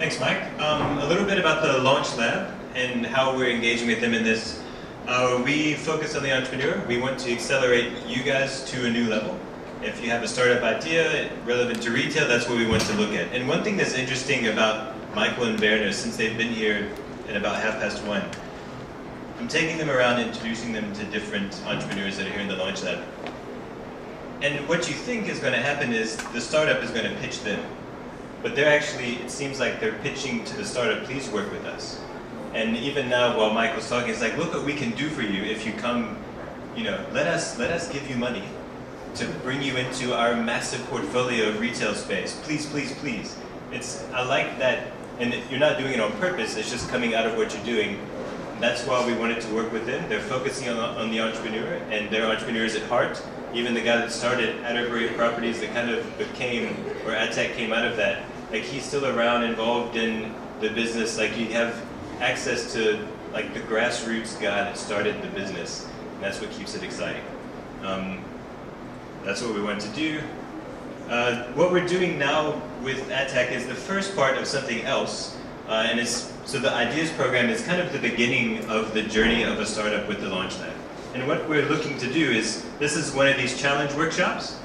Thanks, Mike. A little bit about the LaunchLab and how we're engaging with them in this. We focus on the entrepreneur. We want to accelerate you guys to a new level. If you have a startup idea relevant to retail, that's what we want to look at. And one thing that's interesting about Michael and Werner, since they've been here at about 1:30, I'm taking them around, introducing them to different entrepreneurs that are here in the LaunchLab. And what you think is going to happen is the startup is going to pitch them. But they're actually, it seems like they're pitching to the startup, please work with us. And even now, while Michael's talking, it's like, look what we can do for you if you come, let us give you money to bring you into our massive portfolio of retail space. Please, please, please. I like that, and you're not doing it on purpose, it's just coming out of what you're doing. That's why we wanted to work with them. They're focusing on the entrepreneur, and they're entrepreneurs at heart. Even the guy that started Atterbury Properties that kind of became, or ATTACQ came out of that, like he's still around, involved in the business. Like you have access to like the grassroots guy that started the business, and that's what keeps it exciting. That's what we want to do. What we're doing now with ATTACQ is the first part of something else, so the Ideas program is kind of the beginning of the journey of a startup with the LaunchLab. And what we're looking to do is, this is one of these challenge workshops.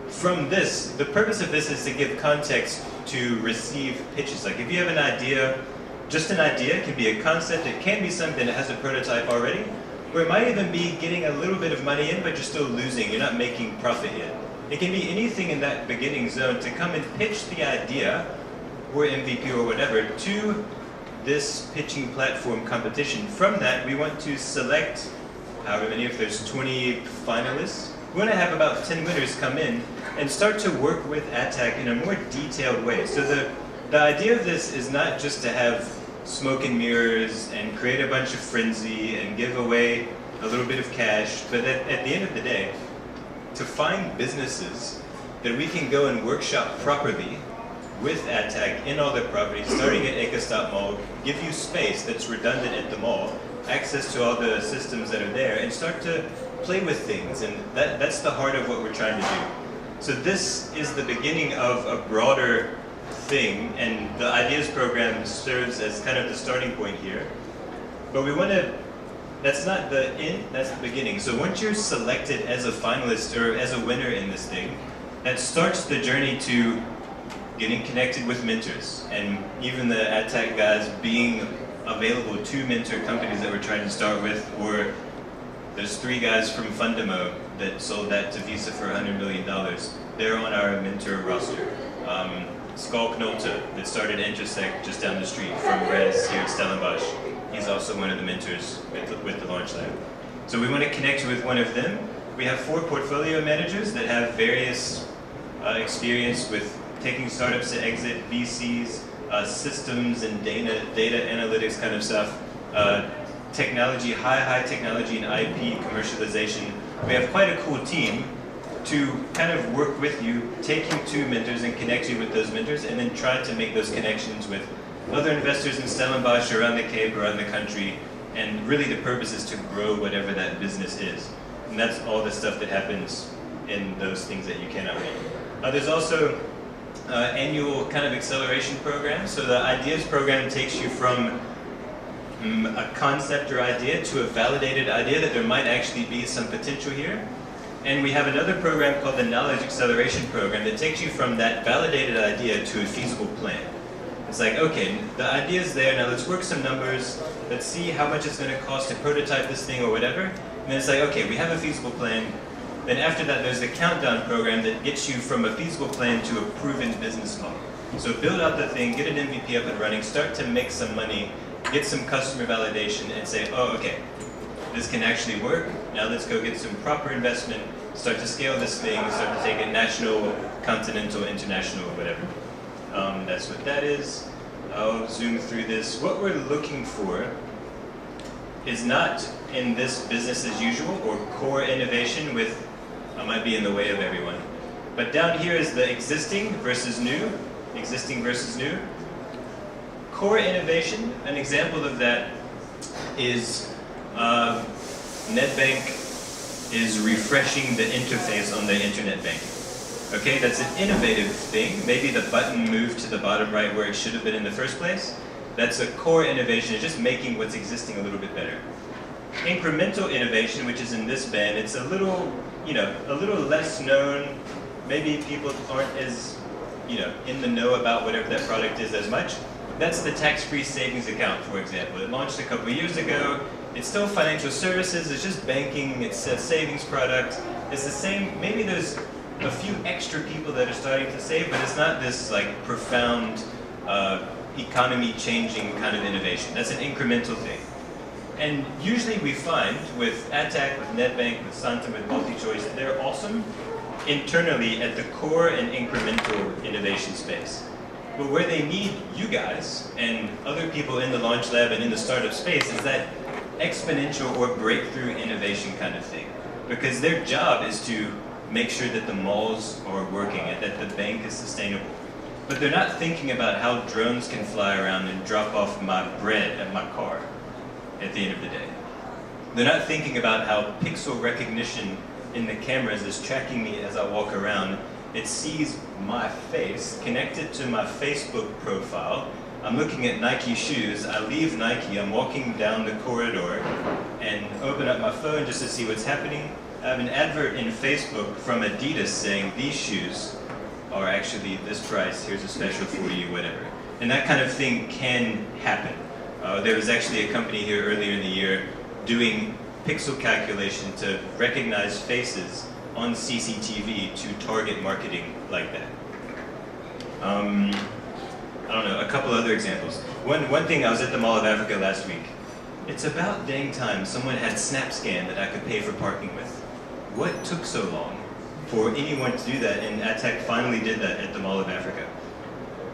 From this, the purpose of this is to give context to receive pitches. Like if you have an idea, just an idea, it can be a concept, it can be something that has a prototype already, or it might even be getting a little bit of money in, but you're still losing, you're not making profit yet. It can be anything in that beginning zone to come and pitch the idea, or MVP or whatever, to this pitching platform competition. From that, we want to select however many, if there's 20 finalists, we want to have about 10 winners come in and start to work with ATTACQ in a more detailed way. So the idea of this is not just to have smoke and mirrors and create a bunch of frenzy and give away a little bit of cash, but at the end of the day, to find businesses that we can go and workshop properly with ATTACQ in all their properties, starting at Ekastop Mall, give you space that's redundant at the mall, access to all the systems that are there, and start to play with things. And that's the heart of what we're trying to do. So this is the beginning of a broader thing, and the Ideas program serves as kind of the starting point here. But we want to, that's not the end, that's the beginning. So once you're selected as a finalist or as a winner in this thing, that starts the journey to getting connected with mentors. And even the ATTACQ guys being available to mentor companies that we're trying to start with, or there's 3 guys from Fundamo that sold that to Visa for $100 million. They're on our mentor roster. Skal Knolte that started Intersect just down the street from Res here at Stellenbosch. He's also one of the mentors with the LaunchLab. So we want to connect you with one of them. We have 4 portfolio managers that have various experience with taking startups to exit, VCs, systems and data analytics kind of stuff, technology, high technology and IP commercialization. We have quite a cool team to kind of work with you, take you to mentors and connect you with those mentors, and then try to make those connections with other investors in Stellenbosch, around the Cape, around the country. And really the purpose is to grow whatever that business is. And that's all the stuff that happens in those things that you cannot read. There's also annual kind of acceleration program. So the Ideas program takes you from a concept or idea to a validated idea that there might actually be some potential here. And we have another program called the Knowledge Acceleration Program that takes you from that validated idea to a feasible plan. It's like, okay, the idea's there, now let's work some numbers, let's see how much it's going to cost to prototype this thing or whatever. And then it's like, okay, we have a feasible plan. Then after that, there's the countdown program that gets you from a feasible plan to a proven business model. So build out the thing, get an MVP up and running, start to make some money, get some customer validation, and say, oh, okay, this can actually work. Now let's go get some proper investment, start to scale this thing, start to take it national, continental, international, whatever. That's what that is. I'll zoom through this. What we're looking for is not in this business as usual or core innovation with, I might be in the way of everyone. But down here is the existing versus new, existing versus new. Core innovation, an example of that is NetBank is refreshing the interface on the internet bank. Okay, that's an innovative thing. Maybe the button moved to the bottom right where it should have been in the first place. That's a core innovation, it's just making what's existing a little bit better. Incremental innovation, which is in this band, it's a little, a little less known. Maybe people aren't as, in the know about whatever that product is as much. That's the tax-free savings account, for example. It launched a couple of years ago. It's still financial services, it's just banking, it's a savings product. It's the same, maybe there's a few extra people that are starting to save, but it's not this like profound economy-changing kind of innovation. That's an incremental thing. And usually we find with ATTACQ, with NetBank, with Santa, with MultiChoice, they're awesome internally at the core and incremental innovation space. But where they need you guys and other people in the LaunchLab and in the startup space is that exponential or breakthrough innovation kind of thing. Because their job is to make sure that the malls are working and that the bank is sustainable. But they're not thinking about how drones can fly around and drop off my bread at my car at the end of the day. They're not thinking about how pixel recognition in the cameras is tracking me as I walk around. It sees my face connected to my Facebook profile. I'm looking at Nike shoes. I leave Nike, I'm walking down the corridor and open up my phone just to see what's happening. I have an advert in Facebook from Adidas saying these shoes are actually this price, here's a special for you, whatever. And that kind of thing can happen. There was actually a company here earlier in the year doing pixel calculation to recognize faces on CCTV to target marketing like that. I don't know, a couple other examples. One thing, I was at the Mall of Africa last week. It's about dang time someone had SnapScan that I could pay for parking with. What took so long for anyone to do that? And ATTACQ finally did that at the Mall of Africa.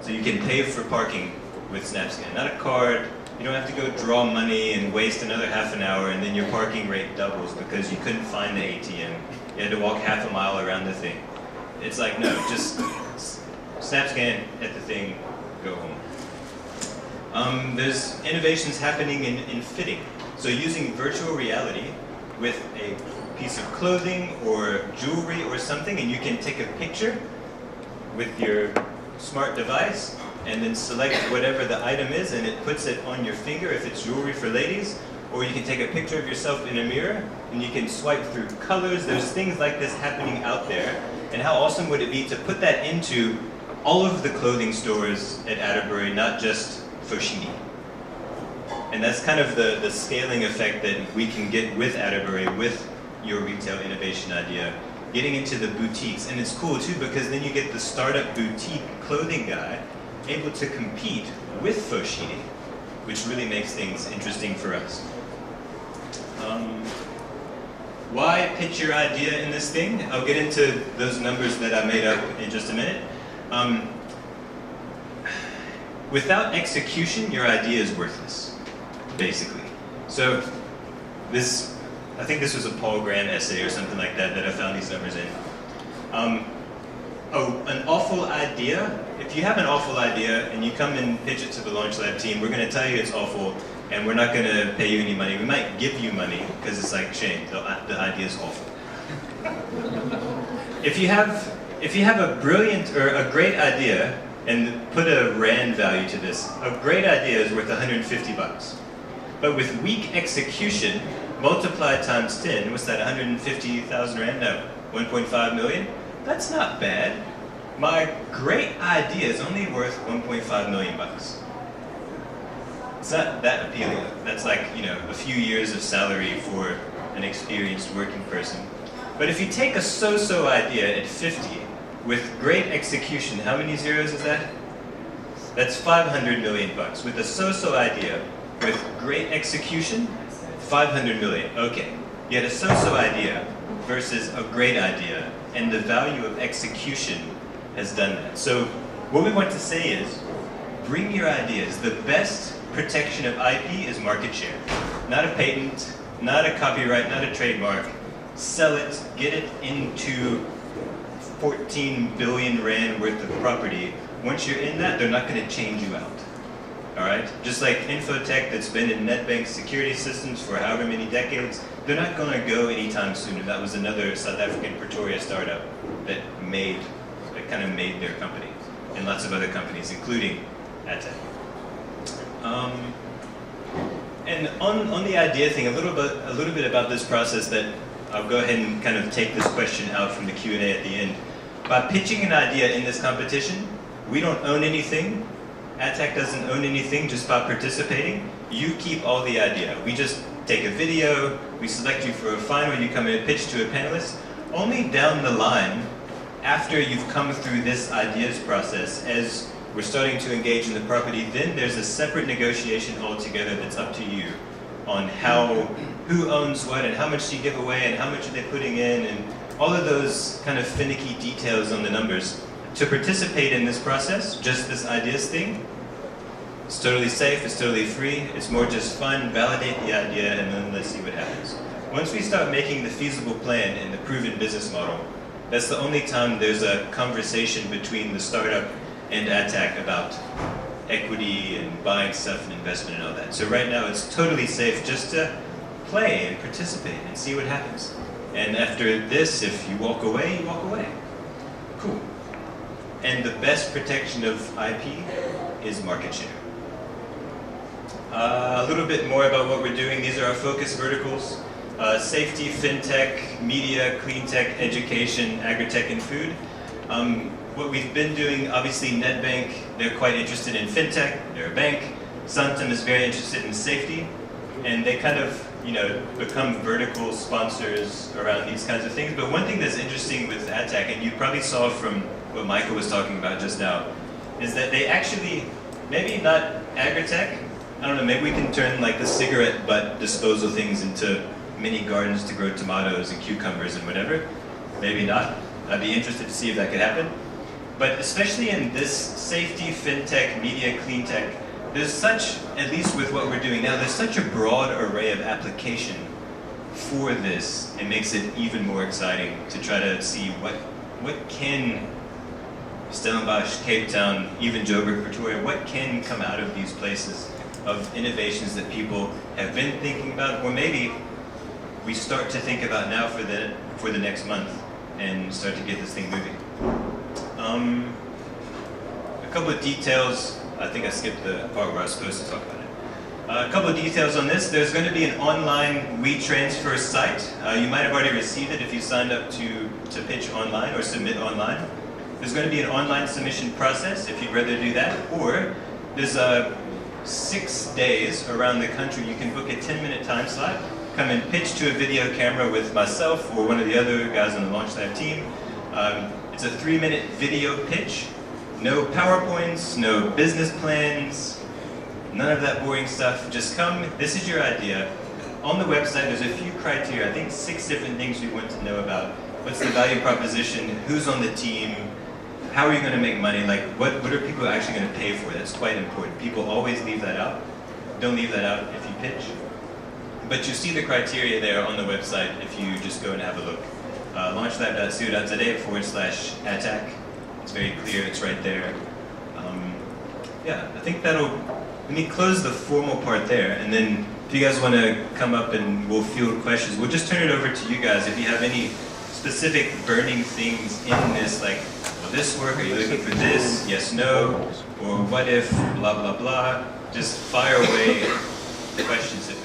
So you can pay for parking with SnapScan, not a card. You don't have to go draw money and waste another half an hour and then your parking rate doubles because you couldn't find the ATM. You had to walk half a mile around the thing. It's like, no, just SnapScan at the thing, go home. There's innovations happening in fitting. So using virtual reality with a piece of clothing or jewelry or something, and you can take a picture with your smart device and then select whatever the item is and it puts it on your finger if it's jewelry for ladies, or you can take a picture of yourself in a mirror and you can swipe through colors. There's things like this happening out there, and how awesome would it be to put that into all of the clothing stores at Atterbury, not just Foschini. And that's kind of the scaling effect that we can get with Atterbury, with your retail innovation idea, getting into the boutiques. And it's cool too because then you get the startup boutique clothing guy able to compete with Foschini, which really makes things interesting for us. Why pitch your idea in this thing? I'll get into those numbers that I made up in just a minute. Without execution, your idea is worthless, basically. So I think this was a Paul Graham essay or something like that I found these numbers in. An awful idea, if you have an awful idea and you come and pitch it to the LaunchLab team, we're going to tell you it's awful and we're not going to pay you any money. We might give you money because it's like, shame, the idea is awful. If you have a brilliant or a great idea, and put a rand value to this, a great idea is worth 150 bucks. But with weak execution, multiplied times 10, what's that, 150,000 rand? No, 1.5 million? That's not bad. My great idea is only worth 1.5 million bucks. It's not that appealing. That's like, a few years of salary for an experienced working person. But if you take a so-so idea at 50, with great execution, how many zeros is that? That's 500 million bucks. With a so-so idea, with great execution, 500 million. Okay, you had a so-so idea versus a great idea, and the value of execution has done that. So what we want to say is, bring your ideas. The best protection of IP is market share. Not a patent, not a copyright, not a trademark. Sell it, get it into 14 billion rand worth of property. Once you're in that, they're not going to change you out. All right? Just like Infotech that's been in NetBank security systems for however many decades, they're not going to go anytime soon. And that was another South African Pretoria startup that made kind of made their company, and lots of other companies, including ATTACQ. And on the idea thing, a little bit about this process that I'll go ahead and kind of take this question out from the Q&A at the end. By pitching an idea in this competition, we don't own anything. ATTACQ doesn't own anything just by participating. You keep all the idea. We just take a video, we select you for a final, you come in and pitch to a panelist. Only down the line, after you've come through this ideas process, as we're starting to engage in the property, then there's a separate negotiation altogether that's up to you on who owns what and how much do you give away and how much are they putting in and all of those kind of finicky details on the numbers. To participate in this process, just this ideas thing, it's totally safe, it's totally free, it's more just fun, validate the idea, and then let's see what happens. Once we start making the feasible plan and the proven business model, that's the only time there's a conversation between the startup and ATTACQ about equity and buying stuff and investment and all that. So right now it's totally safe just to play and participate and see what happens. And after this, if you walk away, you walk away. Cool. And the best protection of IP is market share. A little bit more about what we're doing. These are our focus verticals. Safety, fintech, media, clean tech, education, agri-tech, and food. What we've been doing, obviously NetBank, they're quite interested in fintech, they're a bank. Santam is very interested in safety, and they kind of, become vertical sponsors around these kinds of things. But one thing that's interesting with ATTACQ, and you probably saw from what Michael was talking about just now, is that they actually, maybe not agri-tech, I don't know, maybe we can turn like the cigarette butt disposal things into mini gardens to grow tomatoes and cucumbers and whatever. Maybe not. I'd be interested to see if that could happen. But especially in this safety, fintech, media, clean tech, there's such, at least with what we're doing now, there's such a broad array of application for this. It makes it even more exciting to try to see what can Stellenbosch, Cape Town, even Joburg, Pretoria, what can come out of these places of innovations that people have been thinking about, or maybe we start to think about now for the next month and start to get this thing moving. A couple of details. I think I skipped the part where I was supposed to talk about it. A couple of details on this. There's going to be an online WeTransfer site. You might have already received it if you signed up to pitch online or submit online. There's going to be an online submission process if you'd rather do that, or there's 6 days around the country. You can book a 10-minute time slot, come and pitch to a video camera with myself or one of the other guys on the LaunchLab team. It's a 3-minute video pitch. No PowerPoints, no business plans, none of that boring stuff. Just come, this is your idea. On the website, there's a few criteria, I think 6 different things we want to know about. What's the value proposition? Who's on the team? How are you going to make money? Like, what are people actually going to pay for? That's quite important. People always leave that out. Don't leave that out if you pitch. But you see the criteria there on the website if you just go and have a look. launchlab.co.za/ATTACQ. It's very clear, it's right there. Yeah, I think let me close the formal part there, and then if you guys want to come up and we'll field questions, we'll just turn it over to you guys. If you have any specific burning things in this, like, will this work? Are you looking for this? Yes, no? Or what if, blah, blah, blah. Just fire away questions if